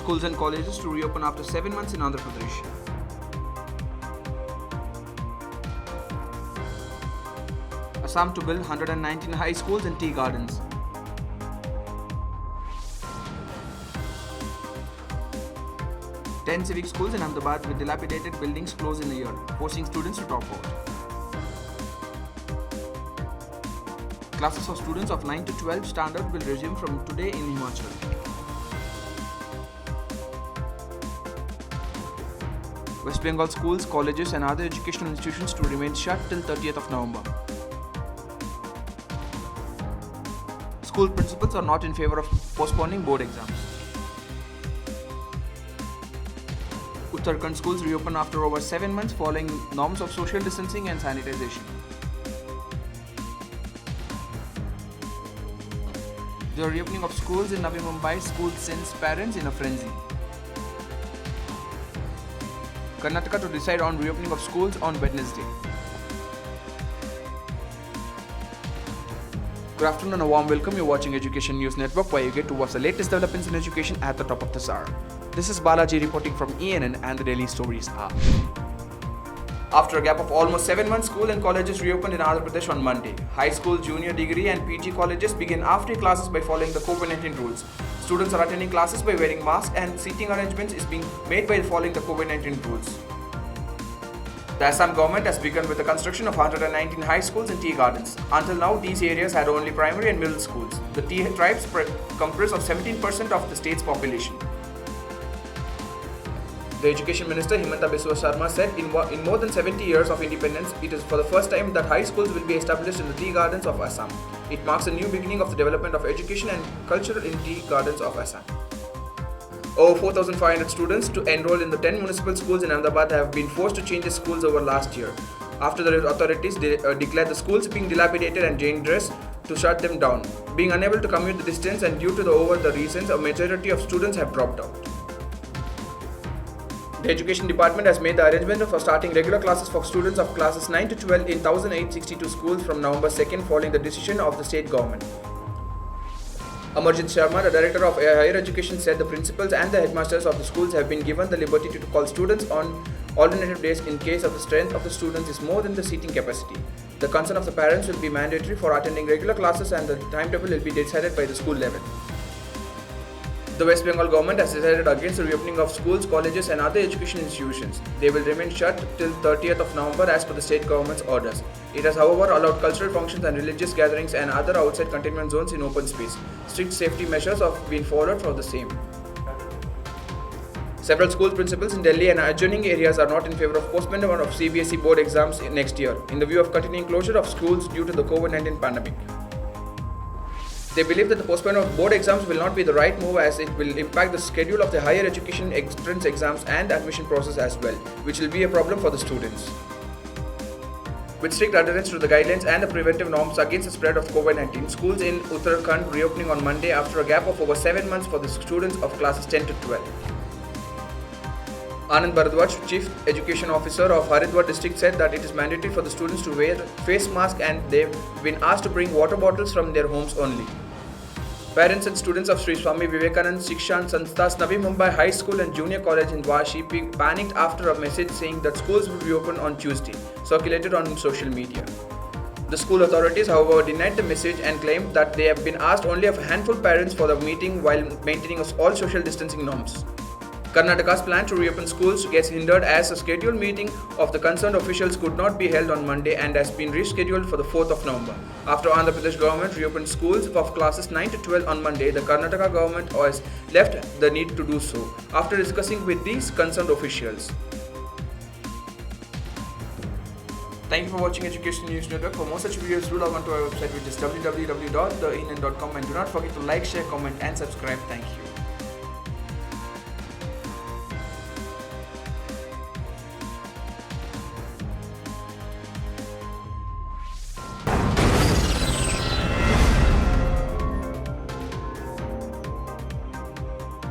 schools and colleges to reopen after 7 months in Andhra Pradesh. Assam to build 119 high schools and tea gardens. Ten civic schools in Ahmedabad with dilapidated buildings close in a year, forcing students to drop out. Classes for students of 9 to 12 standard will resume from today in Himachal. West Bengal schools, colleges and other educational institutions to remain shut till 30th of November. School principals are not in favor of postponing board exams. Uttarakhand schools reopen after over 7 months following norms of social distancing and sanitization. The reopening of schools in Navi Mumbai, school sends parents in a frenzy. Karnataka to decide on reopening of schools on Wednesday. Good afternoon and a warm welcome. You're watching Education News Network, where you get to watch the latest developments in education at the top of the hour. This is Balaji reporting from ENN and the daily stories are. After a gap of almost 7 months, school and colleges reopened in Andhra Pradesh on Monday. High school, junior degree and PG colleges begin after classes by following the COVID-19 rules. Students are attending classes by wearing masks and seating arrangements is being made by following the COVID-19 rules. The Assam government has begun with the construction of 119 high schools and tea gardens. Until now, these areas had only primary and middle schools. The tea tribes comprise of 17% of the state's population. The Education Minister Himanta Biswa Sarma said in more than 70 years of independence, it is for the first time that high schools will be established in the tea gardens of Assam. It marks a new beginning of the development of education and culture in tea gardens of Assam. Over 4,500 students to enroll in the 10 municipal schools in Ahmedabad have been forced to change their schools over last year, after the authorities declared the schools being dilapidated and dangerous to shut them down. Being unable to commute the distance and due to the reasons, a majority of students have dropped out. The Education Department has made the arrangement for starting regular classes for students of classes 9 to 12 in 1,862 schools from November 2nd following the decision of the state government. Amarjit Sharma, the Director of Higher Education, said the principals and the headmasters of the schools have been given the liberty to call students on alternative days in case of the strength of the students is more than the seating capacity. The consent of the parents will be mandatory for attending regular classes and the timetable will be decided by the school level. The West Bengal government has decided against the reopening of schools, colleges and other education institutions. They will remain shut till 30th of November as per the state government's orders. It has however allowed cultural functions and religious gatherings and other outside containment zones in open space. Strict safety measures have been followed for the same. Several school principals in Delhi and adjoining areas are not in favor of postponement of CBSE board exams next year, in the view of continuing closure of schools due to the COVID-19 pandemic. They believe that the postponement of board exams will not be the right move as it will impact the schedule of the higher education entrance exams and admission process as well, which will be a problem for the students. With strict adherence to the guidelines and the preventive norms against the spread of COVID-19, schools in Uttarakhand reopening on Monday after a gap of over 7 months for the students of classes 10 to 12. Anand Bharadwaj, Chief Education Officer of Haridwar district, said that it is mandatory for the students to wear face masks and they've been asked to bring water bottles from their homes only. Parents and students of Sri Swami Vivekanand Shikshan Sanstha's Navi Mumbai High School and Junior College in Vashi panicked after a message saying that schools will reopen on Tuesday, circulated on social media. The school authorities, however, denied the message and claimed that they have been asked only of a handful of parents for the meeting while maintaining all social distancing norms. Karnataka's plan to reopen schools gets hindered as a scheduled meeting of the concerned officials could not be held on Monday and has been rescheduled for the 4th of November. After Andhra Pradesh government reopened schools of classes 9 to 12 on Monday, the Karnataka government has left the need to do so after discussing with these concerned officials. Thank you for watching Education News Network. For more such videos, do log on to our website, which is www.theinn.com, and do not forget to like, share, comment and subscribe. Thank you.